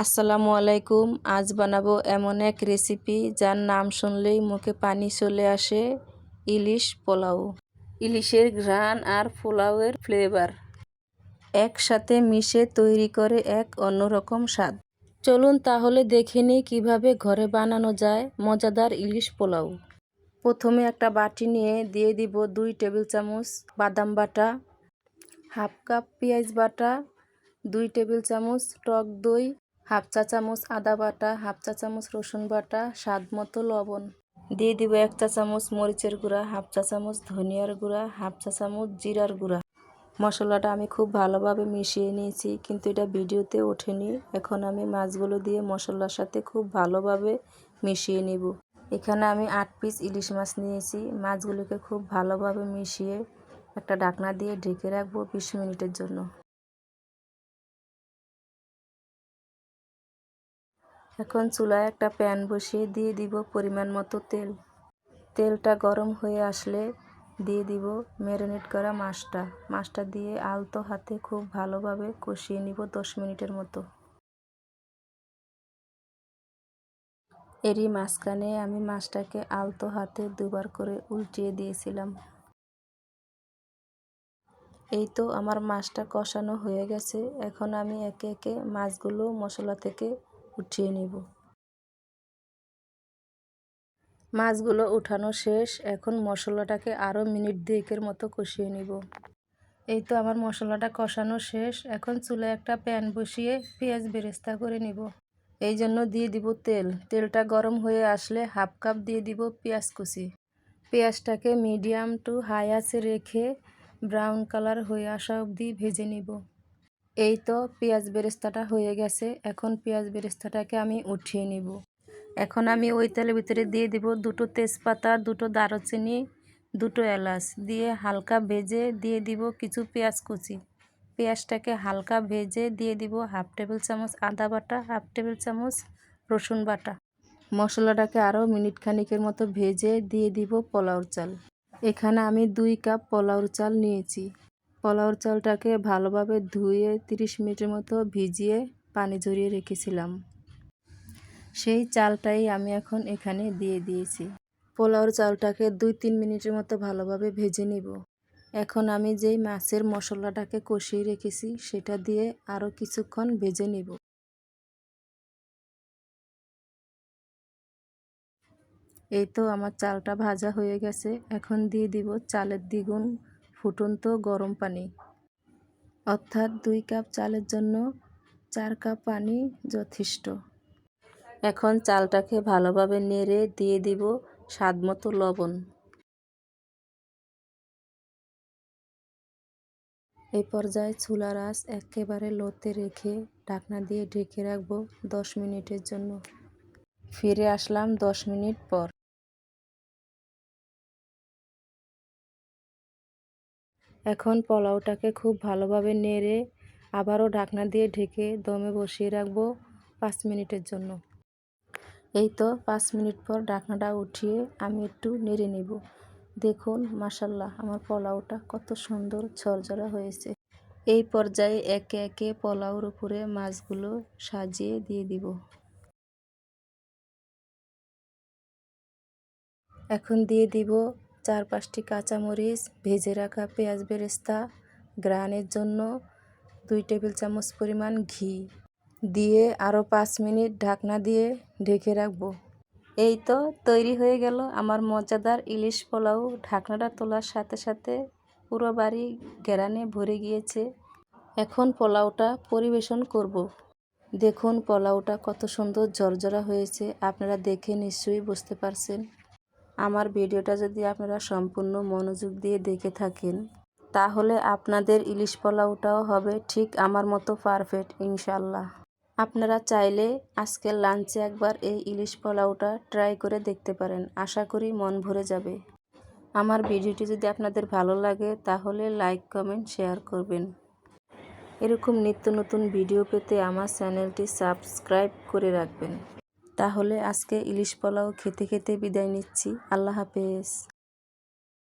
আসসালামু আলাইকুম। আজ বানাবো এমন এক রেসিপি যার নাম শুনলেই মুখে পানি চলে আসে, ইলিশ পোলাও। ইলিশের ঘ্রাণ আর পোলাওয়ের ফ্লেভার একসাথে মিশে তৈরি করে এক অন্যরকম স্বাদ। চলুন তাহলে দেখে নিই কীভাবে ঘরে বানানো যায় মজাদার ইলিশ পোলাও। প্রথমে একটা বাটি নিয়ে দিয়ে দিব 2 টেবিল চামচ বাদাম বাটা, হাফ কাপ পেঁয়াজ বাটা, 2 টেবিল চামচ টক দই, হাফ চা চামচ আদা বাটা, হাফ চা চামচ রসুন বাটা, স্বাদ মতো লবণ। দিয়ে দিব 1 চা চামচ মরিচের গুঁড়া, হাফ চা চামচ ধনিয়ার গুঁড়া, হাফ চা চামচ জিরার গুঁড়া। মশলাটা আমি খুব ভালোভাবে মিশিয়ে নিয়েছি, কিন্তু এটা ভিডিওতে ওঠেনি। এখন আমি মাছগুলো দিয়ে মশলার সাথে খুব ভালোভাবে মিশিয়ে নিব। এখানে আমি 8 পিস ইলিশ মাছ নিয়েছি। মাছগুলোকে খুব ভালোভাবে মিশিয়ে একটা ঢাকনা দিয়ে ঢেকে রাখবো 20 মিনিটের জন্য। এখন চুলায় একটা প্যান বসিয়ে দিয়ে দিব পরিমাণ মতো তেল। তেলটা গরম হয়ে আসলে দিয়ে দিব ম্যারিনেট করা মাছটা দিয়ে আলতো হাতে খুব ভালোভাবে কষিয়ে নিব 10 মিনিটের মতো। এরই মাঝখানে আমি মাছটাকে আলতো হাতে দুবার করে উল্টিয়ে দিয়েছিলাম। এই তো আমার মাছটা কষানো হয়ে গেছে। এখন আমি একে একে মাছগুলো মশলা থেকে উঠিয়ে নিব। মাছগুলো উঠানো শেষ। এখন মশলাটাকে আরও মিনিট 2 মতো কষিয়ে নিব। এই তো আমার মশলাটা কষানো শেষ। এখন চুলায় একটা প্যান বসিয়ে পেঁয়াজ বেরেস্তা করে নিব। এই জন্য দিয়ে দিব তেল। তেলটা গরম হয়ে আসলে হাফ কাপ দিয়ে দিব পেঁয়াজ কুচি। পেঁয়াজটাকে মিডিয়াম টু হাই আঁচে রেখে ব্রাউন কালার হয়ে আসা অবধি ভেজে নিব। এই তো পেঁয়াজ বেরেস্তাটা হয়ে গেছে। এখন পেঁয়াজ বেরেস্তাটাকে আমি উঠিয়ে নিব। এখন আমি ওই তেলের ভিতরে দিয়ে দিব 2টো তেজপাতা, 2টো দারুচিনি, 2টো এলাচ দিয়ে হালকা ভেজে দিয়ে দিব কিছু পেঁয়াজ কুচি। পেঁয়াজটাকে হালকা ভেজে দিয়ে দিব হাফ টেবিল চামচ আদা বাটা, হাফ টেবিল চামচ রসুন বাটা। মশলাটাকে আরও মিনিট খানিকের মতো ভেজে দিয়ে দিব পোলাওর চাল। এখানে আমি 2 কাপ পোলাওর চাল নিয়েছি। পোলাওর চালটাকে ভালোভাবে ধুয়ে 30 মিনিটের মতো ভিজিয়ে পানি ঝরিয়ে রেখেছিলাম। সেই চালটাই আমি এখন এখানে দিয়ে দিয়েছি। পোলাওর চালটাকে 2-3 মিনিটের মতো ভালোভাবে ভেজে নিব। এখন আমি যেই মাছের মশলাটাকে কষিয়ে রেখেছি সেটা দিয়ে আরও কিছুক্ষণ ভেজে নিব। এই তো আমার চালটা ভাজা হয়ে গেছে। এখন দিয়ে দিব চালের দ্বিগুণ ফুটন্ত গরম পানি, অর্থাৎ 2 কাপ চালের জন্য 4 কাপ পানি যথেষ্ট। এখন চালটাকে ভালোভাবে নেড়ে দিয়ে দিব স্বাদ মতো লবণ। এই পর্যায়ে চুলার আঁচ একেবারে লোতে রেখে ঢাকনা দিয়ে ঢেকে রাখবো 10 মিনিটের জন্য। ফিরে আসলাম 10 মিনিট পর। এখন পোলাওটাকে খুব ভালোভাবে নেড়ে আবারও ঢাকনা দিয়ে ঢেকে দমে বসিয়ে রাখবো 5 মিনিটের জন্য। এই তো 5 মিনিট পর ঢাকনাটা উঠিয়ে আমি একটু নেড়ে নেব। দেখুন মাশাআল্লাহ আমার পোলাওটা কত সুন্দর ঝরঝরা হয়েছে। এই পর্যায়ে একে একে পোলাওর উপরে মাছগুলো সাজিয়ে দিয়ে দিব। এখন দিয়ে দিব 4-5টি কাঁচামরিচ, ভেজে রাখা পেঁয়াজ বেরেস্তা, ঘ্রাণের জন্য 2 টেবিল চামচ পরিমাণ ঘি দিয়ে আরও 5 মিনিট ঢাকনা দিয়ে ঢেকে রাখবো। এই তো তৈরি হয়ে গেল আমার মজাদার ইলিশ পোলাও। ঢাকনাটা তোলার সাথে সাথে পুরো বাড়ি ঘ্রাণে ভরে গিয়েছে। এখন পোলাওটা পরিবেশন করব। দেখুন পোলাওটা কত সুন্দর ঝরঝরা হয়েছে। আপনারা দেখে নিশ্চয়ই বুঝতে পারছেন। আমার ভিডিওটা যদি আপনারা সম্পূর্ণ মনোযোগ দিয়ে দেখে থাকেন তাহলে আপনাদের ইলিশ পোলাওটাও হবে ঠিক আমার মতো পারফেক্ট ইনশাল্লাহ। আপনারা চাইলে আজকের লাঞ্চে একবার এই ইলিশ পোলাওটা ট্রাই করে দেখতে পারেন। আশা করি মন ভরে যাবে। আমার ভিডিওটি যদি আপনাদের ভালো লাগে তাহলে লাইক, কমেন্ট, শেয়ার করবেন। এরকম নিত্য নতুন ভিডিও পেতে আমার চ্যানেলটি সাবস্ক্রাইব করে রাখবেন। তাহলে আজকে ইলিশ পোলাও খেতে খেতে বিদায় নিচ্ছি। আল্লাহ হাফেজ।